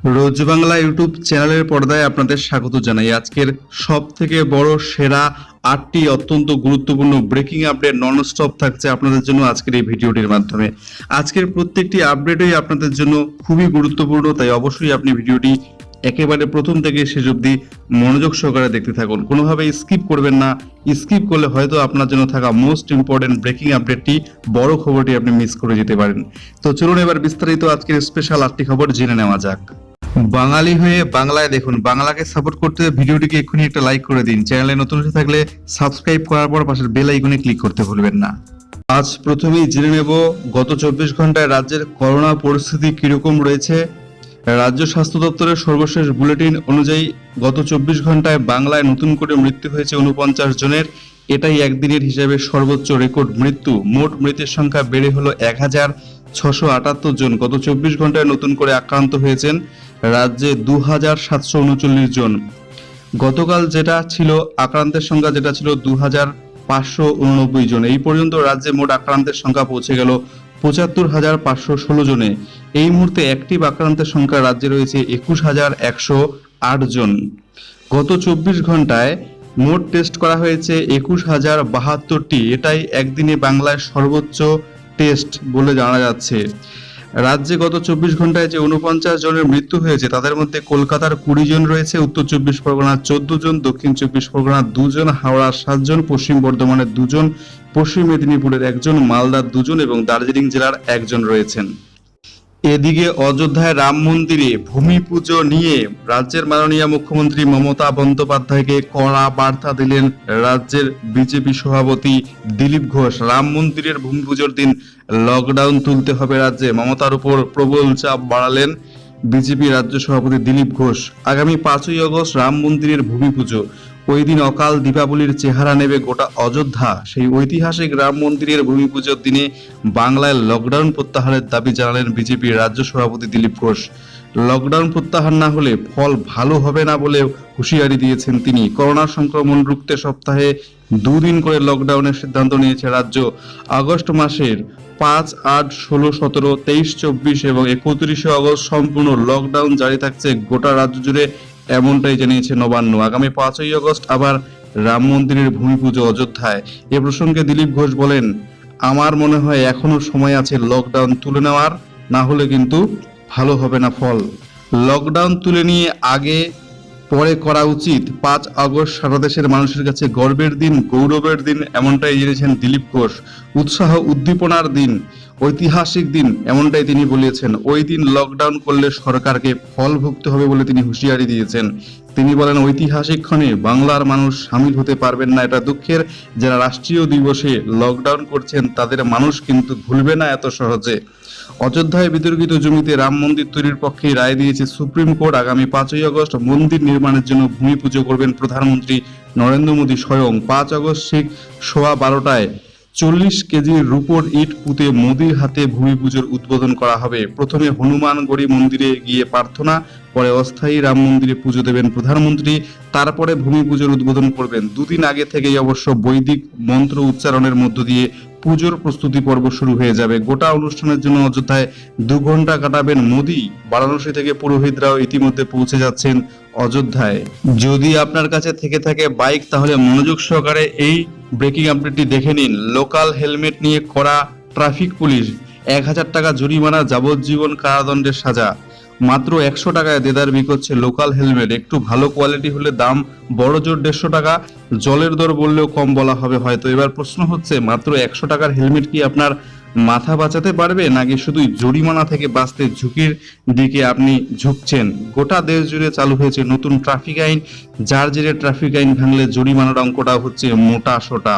রোজ Bangla YouTube চ্যানেলের পর্দায় আপনাদের স্বাগত জানাই। আজকের সব থেকে বড় সেরা 8টি অত্যন্ত গুরুত্বপূর্ণ ব্রেকিং আপডেট নন স্টপ থাকছে আপনাদের জন্য আজকের এই ভিডিওটির মাধ্যমে। আজকের প্রত্যেকটি আপডেটই আপনাদের জন্য খুবই গুরুত্বপূর্ণ, তাই অবশ্যই আপনি ভিডিওটি একেবারে প্রথম থেকে শেষ অবধি মনোযোগ সহকারে দেখতে থাকুন, কোনোভাবে স্কিপ করবেন না। স্কিপ করলে হয়তো আপনার জন্য থাকা মোস্ট ইম্পর্টেন্ট ব্রেকিং আপডেটটি, বড় খবরটি আপনি মিস করে যেতে পারেন। তো চলুন এবার বিস্তারিত আজকের স্পেশাল 8টি খবর জেনে নেওয়া যাক। বাঙালি হয়ে বাংলায় দেখুন, বাংলাকে সাপোর্ট করতে ভিডিওটিকে এক্ষুনি একটা লাইক করে দিন। চ্যানেলে নতুন হয়ে থাকলে সাবস্ক্রাইব করার পর পাশের বেল আইকনে ক্লিক করতে ভুলবেন না। আজ প্রথমেই জেনে নেব গত 24 ঘন্টায় রাজ্যের করোনা পরিস্থিতি কিরকম রয়েছে। রাজ্য স্বাস্থ্য দপ্তরের সর্বশেষ বুলেটিন অনুযায়ী গত 24 ঘন্টায় বাংলায় নতুন করে মৃত্যু হয়েছে 49 জনের। এটাই একদিনের হিসাবে সর্বোচ্চ রেকর্ড মৃত্যু। মোট মৃতের সংখ্যা বেড়ে হলো 1678 জন। গত 24 ঘন্টায় নতুন করে আক্রান্ত হয়েছেন রাজ্যে 2739 জন। গতকাল যেটা ছিল আক্রান্তের সংখ্যা, যেটা ছিল 2589 জন। এই পর্যন্ত রাজ্যে মোট আক্রান্তের সংখ্যা পৌঁছে গেল 75,516 জনে। এই মুহূর্তে অ্যাক্টিভ আক্রান্তের সংখ্যা রাজ্যে রয়েছে 21,108 জন। গত 24 ঘন্টায় মোট টেস্ট করা হয়েছে 21,072টি। এটাই একদিনে বাংলায় সর্বোচ্চ টেস্ট বলে জানা যাচ্ছে। রাজ্যে গত 24 ঘন্টায় যে 49 জনের মৃত্যু হয়েছে তাদের মধ্যে কলকাতার 20 জন রয়েছে, উত্তর 24 পরগনার 14 জন, দক্ষিণ 24 পরগনার 2 জন, হাওড়ার 7 জন, পশ্চিম বর্ধমানের 2 জন, পশ্চিম মেদিনীপুরের 1 জন, মালদার 2 জন এবং দার্জিলিং জেলার 1 জন রয়েছেন। এদিকে অযোধ্যায় রাম মন্দিরে ভূমি পুজো নিয়ে রাজ্যের মাননীয় মুখ্যমন্ত্রী মমতা বন্দ্যোপাধ্যায়কে কড়া বার্তা দিলেন রাজ্যের বিজেপি সভাপতি দিলীপ ঘোষ। রাম মন্দিরের ভূমি পুজোর দিন লকডাউন তুলতে হবে রাজ্যে, মমতার উপর প্রবল চাপ বাড়ালেন বিজেপি রাজ্য সভাপতি দিলীপ ঘোষ। আগামী 5ই আগস্ট রাম মন্দিরের ভূমি পুজো, ওই দিন অকাল দীপাবলির চেহারা নেবে গোটা অযোধ্যা। সেই ঐতিহাসিক রাম মন্দিরের ভূমি পুজোর দিনে বাংলায় লকডাউন প্রত্যাহারের দাবি জানালেন বিজেপির রাজ্য সভাপতি দিলীপ ঘোষ। লকডাউন প্রত্যাহার না হলে ফল ভালো হবে না বলে হুঁশিয়ারি দিয়েছেন তিনি। করোনা সংক্রমণ রুখতে সপ্তাহে 2 দিন করে লকডাউনের সিদ্ধান্ত নিয়েছে রাজ্য। আগস্ট মাসের 5, 8, 16, 17, 23, 24 এবং 31শে আগস্ট সম্পূর্ণ লকডাউন জারি থাকছে গোটা রাজ্য জুড়ে, এমনটাই জানিয়েছে নবান্ন। আগামী 5ই আগস্ট আবার রাম মন্দিরের ভূমি পুজো অযোধ্যায়। এ প্রসঙ্গে দিলীপ ঘোষ বলেন, আমার মনে হয় এখনো সময় আছে লকডাউন তুলে নেওয়ার, না হলে কিন্তু ভালো হবে না ফল। লকডাউন তুলে নিয়ে আগে পরে করা উচিত। 5 আগস্ট সারা দেশের মানুষের কাছে গর্বের দিন, গৌরবের দিন, এমনটাই জেনেছেন দিলীপ ঘোষ। উৎসাহ উদ্দীপনার দিন, ঐতিহাসিক দিন, এমনটাই তিনি বলেছেন। ওই দিন লকডাউন করলে সরকারকে ফল ভুগতে হবে বলে তিনি হুঁশিয়ারি দিয়েছেন। তিনি বলেন, ঐতিহাসিক ক্ষণে বাংলার মানুষ সামিল হতে পারবেন না, এটা দুঃখের। যারা রাষ্ট্রীয় দিবসে লকডাউন করছেন তাদের মানুষ কিন্তু ভুলবে না এত সহজে। অযোধ্যায় বিতর্কিত জমিতে রাম মন্দির তৈরির পক্ষে রায় দিয়েছে সুপ্রিম কোর্ট। আগামী 5ই আগস্ট মন্দির নির্মাণের জন্য ভূমি পুজো করবেন প্রধানমন্ত্রী নরেন্দ্র মোদী স্বয়ং। 5 আগস্ট ঠিক 12:15টায় 40 কেজির রূপোর ইট পুঁতে মোদির হাতে ভূমি পুজোর উদ্বোধন করা হবে। প্রথমে হনুমানগড়ি মন্দিরে গিয়ে প্রার্থনা, পরে অস্থায়ী রাম মন্দিরে পুজো দেবেন প্রধানমন্ত্রী, তারপরে ভূমি পুজোর উদ্বোধন করবেন। 2 দিন আগে থেকেই অবশ্য বৈদিক মন্ত্র উচ্চারণের মধ্য দিয়ে পুজোর প্রস্তুতি পর্ব শুরু হয়ে যাবে। গোটা অনুষ্ঠানের জন্য অযোধ্যায় 2 ঘন্টা কাটাবেন মোদি। বারাণসী থেকে পুরোহিতরাও ইতিমধ্যে পৌঁছে যাচ্ছেন অযোধ্যায়। যদি আপনার কাছে থেকে থাকে বাইক, তাহলে মনোযোগ সহকারে এই ব্রেকিং আপডেটটি দেখে নিন। লোকাল হেলমেট নিয়ে করা ট্রাফিক পুলিশ, 1000 টাকা জরিমানা, যাবজ্জীবন কারাদণ্ডের সাজা। মাত্র 100 টাকায় দেদার বিকোচ্ছে লোকাল হেলমেট। একটু ভালো কোয়ালিটি হলে দাম বড় জোর 150 টাকা। জলের দর বললেও কম বলা হবে হয়তো। এবার প্রশ্ন হচ্ছে, মাত্র 100 টাকার হেলমেট কি আপনার মাথা বাঁচাতে পারবে, নাকি শুধুই জরিমানা থেকে বাঁচতে ঝুঁকির দিকে আপনি ঝুঁকছেন? গোটা দেশ জুড়ে চালু হয়েছে নতুন ট্রাফিক আইন, যার জেরে ট্রাফিক আইন ভাঙলে জরিমানার অঙ্কটা হচ্ছে মোটা সোটা।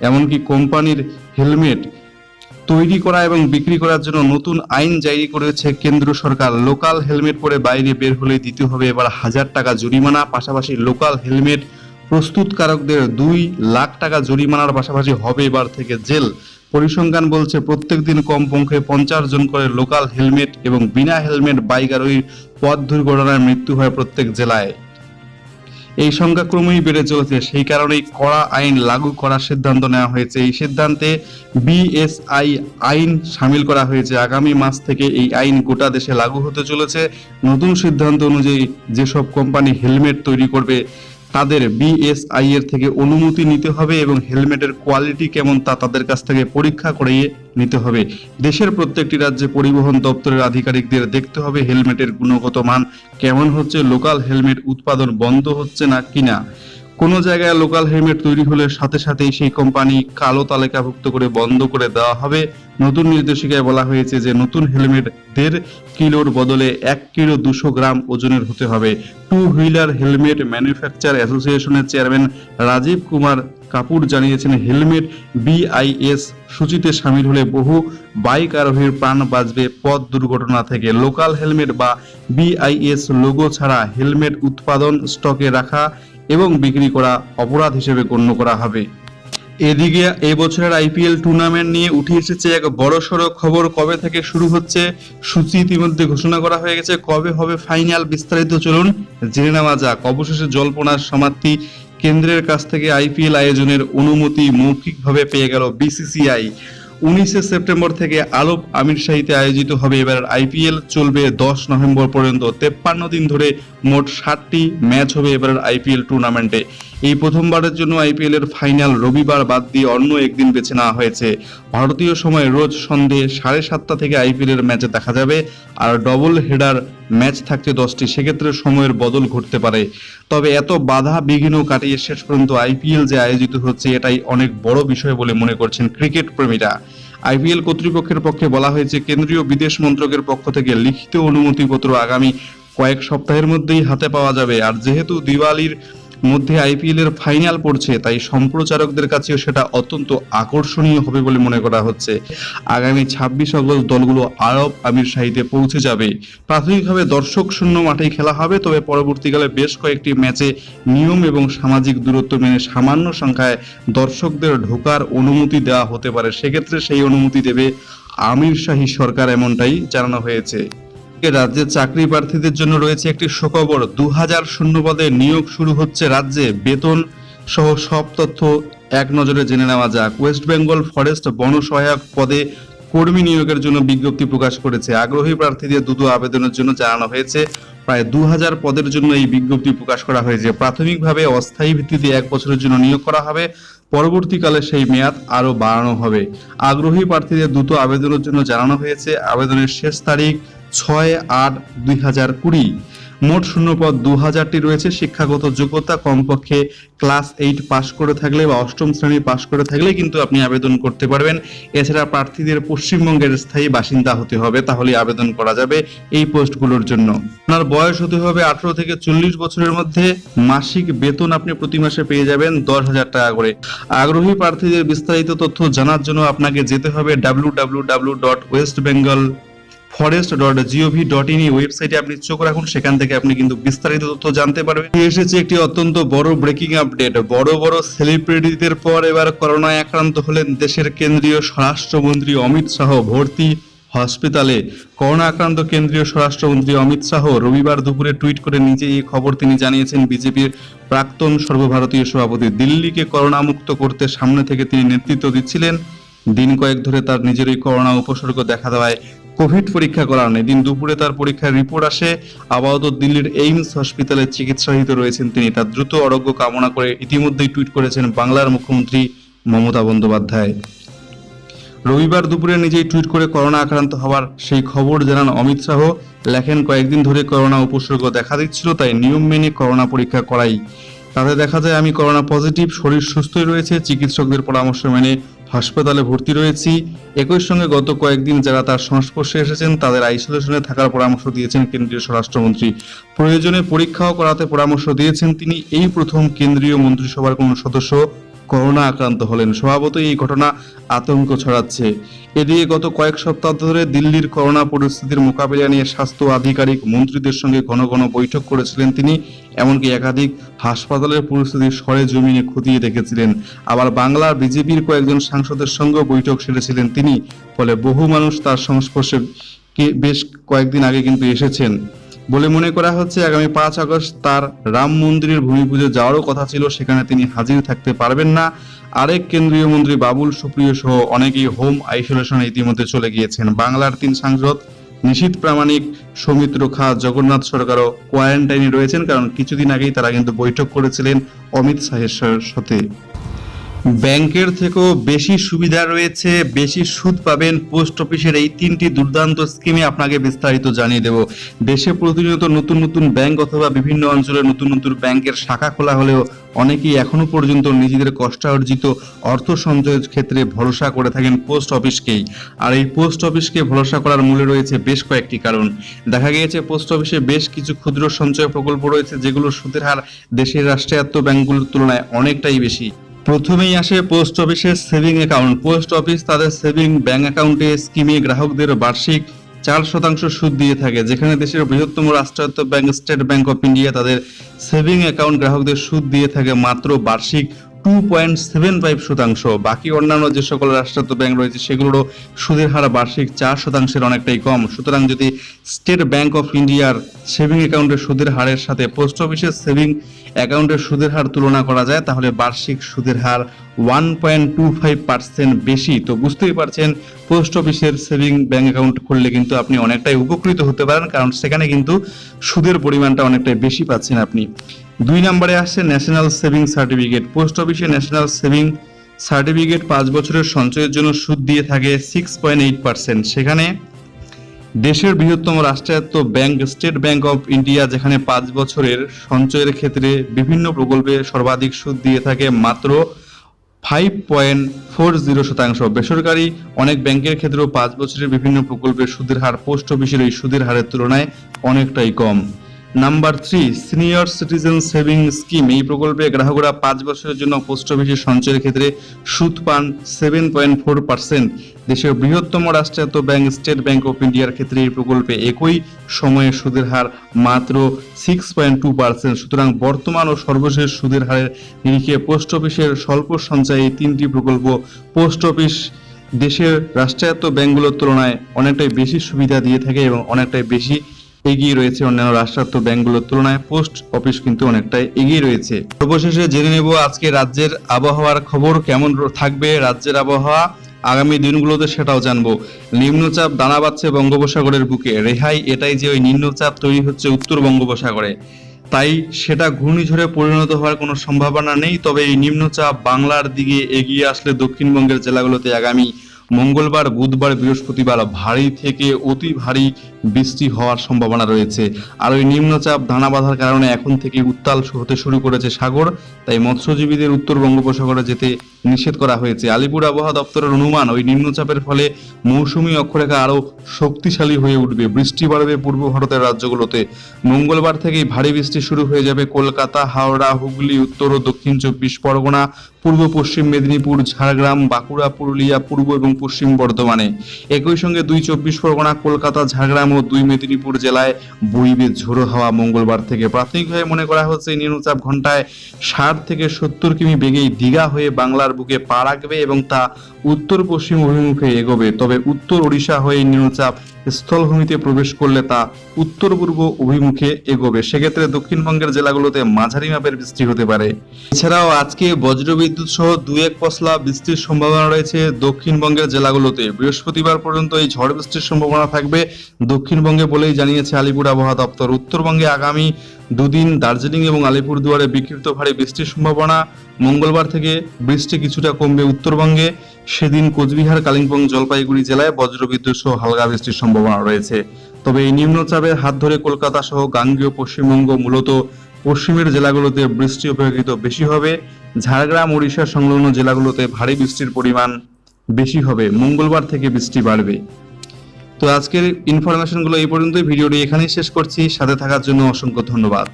এমনকি কোম্পানির হেলমেট তৈরি করা এবং বিক্রি করার জন্য নতুন আইন জারি করেছে কেন্দ্র সরকার। লোকাল হেলমেট পরে বাইরে বের হলে দিতে হবে এবার 1000 টাকা জরিমানা। পাশাপাশি লোকাল হেলমেট প্রস্তুতকারকদের 2 লাখ টাকা জরিমানার পাশাপাশি হবে এবার থেকে জেল। পরিসংখ্যান বলছে প্রত্যেক দিন কমপক্ষে 50 জন করে লোকাল হেলমেট এবং বিনা হেলমেট বাইক আরোহীর পথ দুর্ঘটনায় মৃত্যু হয় প্রত্যেক জেলায়। এই সংখ্যা ক্রমেই বেড়ে চলেছে, সেই কারণেই কড়া আইন লাগু করার সিদ্ধান্ত নেওয়া হয়েছে। এই সিদ্ধান্তে বিএসআই আইন শামিল করা হয়েছে। আগামী মাস থেকে এই আইন গোটা দেশে লাগু হতে চলেছে। নতুন সিদ্ধান্ত অনুযায়ী যেসব কোম্পানি হেলমেট তৈরি করবে তাদের বিএসআই এর থেকে অনুমতি নিতে হবে এবং হেলমেটের কোয়ালিটি কেমন তা তাদের কাছ থেকে পরীক্ষা করিয়ে নিতে হবে। দেশের প্রত্যেকটি রাজ্যে পরিবহন দপ্তরের আধিকারিকদের দেখতে হবে হেলমেটের গুণগত মান কেমন হচ্ছে, লোকাল হেলমেট উৎপাদন বন্ধ হচ্ছে না কিনা। কোনো জায়গায় লোকাল হেলমেট তৈরি হলে সাথে সাথেই সেই কোম্পানি কালো তালিকাভুক্ত করে বন্ধ করে দেওয়া হবে। নতুন নির্দেশিকায় বলা হয়েছে যে নতুন হেলমেট 1.5 কিলোর বদলে 1 কিলো 200 গ্রাম ওজনের হতে হবে। টু হুইলার হেলমেট ম্যানুফ্যাকচার অ্যাসোসিয়েশনের চেয়ারম্যান রাজীব কুমার কাপুর জানিয়েছেন, হেলমেট বিআইএস সূচিতে শামিল হলে বহু বাইক আরোহীর প্রাণ বাঁচবে পথ দুর্ঘটনা থেকে। লোকাল হেলমেট বা বিআইএস লোগো ছাড়া হেলমেট উৎপাদন, স্টকে রাখা এবং বিক্রি করা অপরাধ হিসেবে গণ্য করা হবে। এদিকে এবছরের আইপিএল টুর্নামেন্ট নিয়ে উঠে এসেছে এক বড়সড় খবর। কবে থেকে শুরু হচ্ছে সূচি ইতিমধ্যে ঘোষণা করা হয়ে গেছে। কবে হবে ফাইনাল, বিস্তারিত চলুন জেনে নেওয়া যাক। অবশেষে জল্পনার সমাপ্তি, কেন্দ্রের কাছ থেকে আইপিএল আয়োজনের অনুমতি মৌখিকভাবে পেয়ে গেল বিসিসিআই। 19 সেপ্টেম্বর থেকে আলপ আমির শাহীতে আয়োজিত হবে এবার আইপিএল। চলবে 10 নভেম্বর পর্যন্ত। 53 দিন ধরে মোট 60টি ম্যাচ হবে এবারের আইপিএল টুর্নামেন্টে। এই প্রথমবারের জন্য আইপিএল এর ফাইনাল রবিবার বাদ দিয়ে অন্য একদিন বেছে নেওয়া হয়েছে। ভারতীয় সময় রোজ সন্ধে 7:30 থেকে আইপিএল এর ম্যাচ দেখা যাবে। আর ডবল হেডার ম্যাচ থাকছে 10টি, সেক্ষেত্রে সময়ের বদল ঘটতে পারে। তবে এত বাধা বিঘ্ন কাটিয়ে শেষ পর্যন্ত আইপিএল যে আয়োজিত হচ্ছে এটাই অনেক বড় বিষয় বলে মনে করছেন ক্রিকেট প্রেমীরা। আইপিএল কর্তৃপক্ষের পক্ষে বলা হয়েছে, কেন্দ্রীয় বিদেশ মন্ত্রকের পক্ষ থেকে লিখিত অনুমতিপত্র আগামী কয়েক সপ্তাহের মধ্যেই হাতে পাওয়া যাবে। আর যেহেতু দিওয়ালির মধ্যে আইপিএল এর ফাইনাল পড়ছে, তাই সম্প্রচারকদের কাছেও সেটা অত্যন্ত আকর্ষণীয় হবে বলে মনে করা হচ্ছে। আগামী 26 আগস্ট দলগুলো আরব আমির শাহীতে পৌঁছে যাবে। প্রাথমিকভাবে দর্শক শূন্য মাঠেই খেলা হবে, তবে পরবর্তীকালে বেশ কয়েকটি ম্যাচে নিয়ম এবং সামাজিক দূরত্ব মেনে সামান্য সংখ্যায় দর্শকদের ঢোকার অনুমতি দেওয়া হতে পারে। সেক্ষেত্রে সেই অনুমতি দেবে আমির শাহী সরকার, এমনটাই জানানো হয়েছে। রাজ্যের চাকরি প্রার্থীদের জন্য রয়েছে একটি সুখবর। 2000 শূন্যপদে নিয়োগ শুরু হচ্ছে রাজ্যে। বেতন সহ সব তথ্য এক নজরে জেনে নেওয়া যাক। ওয়েস্ট বেঙ্গল ফরেস্ট বন সহায়ক পদে কর্মী নিয়োগের জন্য বিজ্ঞপ্তি প্রকাশ করেছে। আগ্রহী প্রার্থীদের দ্রুত আবেদনের জন্য জানানো হয়েছে। প্রায় 2000 পদের জন্য এই বিজ্ঞপ্তি প্রকাশ করা হয়েছে। প্রাথমিকভাবে অস্থায়ী ভিত্তিতে 1 বছরের জন্য নিয়োগ করা হবে, পরবর্তীকালে সেই মেয়াদ আরো বাড়ানো হবে। আগ্রহী প্রার্থীদের দ্রুত আবেদনের জন্য জানানো হয়েছে। আবেদনের শেষ তারিখ 6/8/2020। মোট শূন্যপদ 2000টি রয়েছে। শিক্ষাগত যোগ্যতা কমপক্ষে ক্লাস 8 পাশ করে থাকলে বা 8ম শ্রেণী পাশ করে থাকলে কিন্তু আপনি আবেদন করতে পারবেন। এছাড়া প্রার্থীদের পশ্চিমবঙ্গের স্থায়ী বাসিন্দা হতে হবে, তাহলে আবেদন করা যাবে এই পোস্টগুলোর জন্য। আপনার বয়স হতে হবে 18 থেকে 40 বছরের মধ্যে। মাসিক বেতন আপনি প্রতি মাসে পেয়ে যাবেন 10,000 টাকা করে। আগ্রহী প্রার্থীদের বিস্তারিত তথ্য জানার জন্য আপনাকে যেতে হবে www.westbengalforest.gov.in এই ওয়েবসাইটে আপনি চোখ রাখুন, সেখান থেকে আপনি কিন্তু বিস্তারিত তথ্য জানতে পারবেন। এসেছে একটি অত্যন্ত বড় ব্রেকিং আপডেট। বড় বড় সেলিব্রিটিদের পর এবার করোনায় আক্রান্ত হলেন দেশের কেন্দ্রীয় স্বরাষ্ট্রমন্ত্রী অমিত শাহ। ভর্তি হসপিটালে। করোনা আক্রান্ত কেন্দ্রীয় স্বরাষ্ট্রমন্ত্রী অমিত শাহ রবিবার দুপুরে টুইট করে নিজে এই খবর তিনি জানিয়েছেন। বিজেপির প্রাক্তন সর্বভারতীয় সভাপতি দিল্লিকে করোনা মুক্ত করতে সামনে থেকে তিনি নেতৃত্ব দিচ্ছিলেন। দিন কয়েক ধরে তার নিজেরই করোনা উপসর্গ দেখা দেওয়ায় কোভিড পরীক্ষা করান। এদিন দুপুরে তার পরীক্ষার রিপোর্ট আসে। আপাতত দিল্লির এইমস হসপিটালে চিকিৎসাধীন রয়েছেন তিনি। তার দ্রুত আরোগ্য কামনা করে ইতিমধ্যেই টুইট করেছেন বাংলার মুখ্যমন্ত্রী মমতা বন্দ্যোপাধ্যায়। রবিবার দুপুরে নিজেই টুইট করে করোনা আক্রান্ত হওয়ার সেই খবর জানান অমিত শাহ। লেখেন, কয়েকদিন ধরে করোনা উপসর্গ দেখা দিচ্ছিল, তাই নিয়ম মেনে করোনা পরীক্ষা করাই। তাতে দেখা যায় আমি করোনা পজিটিভ, শরীর সুস্থই রয়েছে, চিকিৎসকদের পরামর্শ মেনে হাসপাতালে ভর্তি রয়েছি। একই সঙ্গে গত কয়েকদিন যারা তার সংস্পর্শে এসেছেন তাদের আইসোলেশনে থাকার পরামর্শ দিয়েছেন কেন্দ্রীয় স্বরাষ্ট্রমন্ত্রী। প্রয়োজনে পরীক্ষাও করাতে পরামর্শ দিয়েছেন তিনি। এই প্রথম কেন্দ্রীয় মন্ত্রিসভার কোন সদস্য করোনা আক্রান্ত হলেন। স্বভাবতই এই ঘটনা আতঙ্ক ছড়াচ্ছে। এদিকে গত কয়েক সপ্তাহ ধরে দিল্লির করোনা পরিস্থিতির মোকাবিলা নিয়ে স্বাস্থ্য আধিকারিক মন্ত্রীদের সঙ্গে ঘন ঘন বৈঠক করেছিলেন তিনি। এমনকি একাধিক হাসপাতালের পরিস্থিতি সরেজমিনে খতিয়ে দেখেছিলেন। আবার বাংলার বিজেপির কয়েকজন সাংসদের সঙ্গেও বৈঠক সেরেছিলেন তিনি। ফলে বহু মানুষ তার সংস্পর্শে বেশ কয়েকদিন আগে কিন্তু এসেছেন। বলে মনে করা হচ্ছে আগামী 5 আগস্ট তার রাম মন্দিরের ভূমি পুজো যাওয়ারও কথা ছিল, সেখানে তিনি হাজির থাকতে পারবেন না। আরেক কেন্দ্রীয় মন্ত্রী বাবুল সুপ্রিয় সহ অনেকেই হোম আইসোলেশনে ইতিমধ্যে চলে গিয়েছেন। বাংলার 3 সাংসদ নিশীথ প্রামাণিক, সৌমিত্র খা, জগন্নাথ সরকারও কোয়ারেন্টাইনে রয়েছেন, কারণ কিছুদিন আগেই তারা কিন্তু বৈঠক করেছিলেন অমিত শাহের সাথে। ব্যাংকের থেকেও বেশি সুবিধা রয়েছে, বেশি সুদ পাবেন পোস্ট অফিসের এই 3টি দুর্দান্ত স্কিমে আপনাকে বিস্তারিত জানিয়ে দেব। দেশে প্রতিনিয়ত নতুন নতুন ব্যাংক অথবা বিভিন্ন অঞ্চলে নতুন নতুন ব্যাংকের শাখা খোলা হলেও অনেকেই এখনো পর্যন্ত নিজেদের কষ্টার্জিত অর্থ সঞ্চয়ের ক্ষেত্রে ভরসা করে থাকেন পোস্ট অফিসকেই। আর এই পোস্ট অফিসকে ভরসা করার মূলে রয়েছে বেশ কয়েকটি কারণ। দেখা গিয়েছে পোস্ট অফিসে বেশ কিছু ক্ষুদ্র সঞ্চয় প্রকল্প রয়েছে, যেগুলোর সুদের হার দেশের রাষ্ট্রায়ত্ত ব্যাংকগুলোর তুলনায় অনেকটাই বেশি। প্রথমেই আসে পোস্ট অফিসের সেভিং অ্যাকাউন্ট। পোস্ট অফিস তাদের সেভিং ব্যাংক অ্যাকাউন্টে স্কিমে গ্রাহকদের বার্ষিক 4% সুদ দিয়ে থাকে, যেখানে দেশের বৃহত্তম রাষ্ট্রায়ত্ত bank state bank of India তাদের সেভিং অ্যাকাউন্ট গ্রাহকদের সুদ দিয়ে থাকে মাত্র বার্ষিক 2.75%। বাকি অন্যান্য যে সকল রাষ্ট্রায়ত্ত ব্যাংক রয়েছে সেগুলোরও সুদের হার বার্ষিক 4%-এর অনেকটাই কম। সুতরাং যদি স্টেট ব্যাংক অফ ইন্ডিয়ার সেভিং অ্যাকাউন্টের সুদের হারের সাথে পোস্ট অফিসের সেভিং অ্যাকাউন্টের সুদের হার তুলনা করা যায়, তাহলে বার্ষিক সুদের হার 1.25% বেশি। তো বুঝতেই পারছেন পোস্ট অফিসের সেভিং ব্যাংক অ্যাকাউন্ট খুললে কিন্তু আপনি অনেকটাই উপকৃত হতে পারেন, কারণ সেখানে কিন্তু সুদের পরিমাণটা অনেকটাই বেশি পাচ্ছেন আপনি। 2 নম্বরে আসছে ন্যাশনাল সেভিং সার্টিফিকেট। পোস্ট অফিসে ন্যাশনাল সেভিং সার্টিফিকেট 5 বছরের সঞ্চয়ের জন্য সুদ দিয়ে থাকে 6.8%। সেখানে দেশের বৃহত্তম রাষ্ট্রায়ত্ত bank state bank of India, যেখানে 5 বছরের সঞ্চয়ের ক্ষেত্রে বিভিন্ন প্রকল্পে সর্বাধিক সুদ দিয়ে থাকে মাত্র 5.40%। বেসরকারি অনেক ব্যাংকের ক্ষেত্রেও 5 বছরের বিভিন্ন প্রকল্পের সুদের হার পোস্ট অফিসের এই সুদের হারের তুলনায় অনেকটাই কম। Number 3, senior citizen saving scheme. এই প্রকল্পে গ্রাহকরা 5 বছরের জন্য পোস্ট অফিসের সঞ্চয়ের ক্ষেত্রে সুদ পান 7.4%। দেশের বৃহত্তম রাষ্ট্রায়ত্ত ব্যাংক স্টেট ব্যাংক অফ ইন্ডিয়ার ক্ষেত্রে এই প্রকল্পে একই সময়ে সুদের হার মাত্র 6.2%। সুতরাং বর্তমান ও সর্বশেষ সুদের হারের নিরিখে পোস্ট অফিসের স্বল্প সঞ্চয় এই 3টি প্রকল্প পোস্ট অফিস দেশের রাষ্ট্রায়ত্ত ব্যাংকগুলোর তুলনায় অনেকটাই বেশি সুবিধা দিয়ে থাকে এবং অনেকটাই বেশি এগিয়ে রয়েছে অন্যান্য রাষ্ট্রায়ত্ত ব্যাংকগুলোর তুলনায়। পোস্ট অফিস কিন্তু অনেকটাই এগিয়ে রয়েছে। সর্বশেষে জেনে নেব আজকে রাজ্যের আবহাওয়ার খবর কেমন থাকবে। রাজ্যের আবহাওয়া আগামী দিনগুলোতে সেটাও জানবো। নিম্নচাপ দানা বাঁধছে বঙ্গোপসাগরের বুকে। রেহাই এটাই যে ওই নিম্নচাপ তৈরি হচ্ছে উত্তর বঙ্গোপসাগরে, তাই সেটা ঘূর্ণিঝড়ে পরিণত হওয়ার কোনো সম্ভাবনা নেই। তবে এই নিম্নচাপ বাংলার দিকে এগিয়ে আসলে দক্ষিণবঙ্গের জেলাগুলোতে আগামী মঙ্গলবার, বুধবার, বৃহস্পতিবার ভারী থেকে অতি ভারী বৃষ্টি হওয়ার সম্ভাবনা রয়েছে। আর ওই নিম্নচাপ দানা বাঁধার কারণে এখন থেকে উত্তাল হতে শুরু করেছে সাগর, তাই মৎস্যজীবীদের উত্তর বঙ্গোপসাগরে যেতে নিষেধ করা হয়েছে। আলিপুর আবহাওয়া দপ্তরের অনুমান ওই নিম্নচাপের ফলে মৌসুমী অক্ষরেখা আরো শক্তিশালী হয়ে উঠবে, বৃষ্টি বাড়বে পূর্ব ভারতের রাজ্যগুলোতে। মঙ্গলবার থেকেই ভারী বৃষ্টি শুরু হয়ে যাবে কলকাতা, হাওড়া, হুগলি, উত্তর ও দক্ষিণ 24 পরগনা, পূর্ব পশ্চিম মেদিনীপুর, ঝাড়গ্রাম, বাঁকুড়া, পুরুলিয়া, পূর্ব এবং পশ্চিম বর্ধমানে। একই সঙ্গে 2 24 পরগনা, কলকাতা, ঝাড়গ্রাম ও 2 মেদিনীপুর জেলায় বইবে ঝোড়ো হাওয়া মঙ্গলবার থেকে। প্রাথমিকভাবে মনে করা হচ্ছে এই নিম্নচাপ ঘন্টায় 60 থেকে 70 কিমি বেগেই দীঘা হয়ে বাংলার বুকে পা রাখবে এবং তা উত্তর পশ্চিম অভিমুখে এগোবে। তবে উত্তর ওড়িশা হয়ে নিম্নচাপ স্থলভূমিতে প্রবেশ করলে তা উত্তর পূর্ব অভিমুখে এগোবে। সেক্ষেত্রে দক্ষিণবঙ্গের জেলাগুলোতে মাঝারি মাপের বৃষ্টি হতে পারে। এছাড়াও আজকে বজ্রবিদ্যুৎ সহ 2-1 পশলা বৃষ্টির সম্ভাবনা রয়েছে দক্ষিণবঙ্গের জেলাগুলোতে। বৃহস্পতিবার পর্যন্ত এই ঝড় বৃষ্টির সম্ভাবনা থাকবে দক্ষিণবঙ্গে বলেই জানিয়েছে আলিপুর আবহাওয়া দপ্তর। উত্তরবঙ্গে আগামী 2 দিন দার্জিলিং এবং আলিপুরদুয়ারে বিক্ষিপ্ত ভারী বৃষ্টির সম্ভাবনা। মঙ্গলবার থেকে বৃষ্টি কিছুটা কমবে উত্তরবঙ্গে। সেদিন কোচবিহার, কালিম্পং, জলপাইগুড়ি জেলায় বজ্রবিদ্যুৎ সহ হালকা বৃষ্টির সম্ভাবনা রয়েছে। তবে এই নিম্নচাপের হাত ধরে কলকাতা সহ গাঙ্গেয় পশ্চিমবঙ্গ মূলত পশ্চিমের জেলাগুলোতে বৃষ্টি অপেক্ষাকৃত বেশি হবে। ঝাড়গ্রাম, ওড়িশা সংলগ্ন জেলাগুলোতে ভারী বৃষ্টির পরিমাণ বেশি হবে। মঙ্গলবার থেকে বৃষ্টি বাড়বে। তো আজকের ইনফরমেশনগুলো এই পর্যন্তই। ভিডিওটি এখানেই শেষ করছি। সাথে থাকার জন্য অসংখ্য ধন্যবাদ।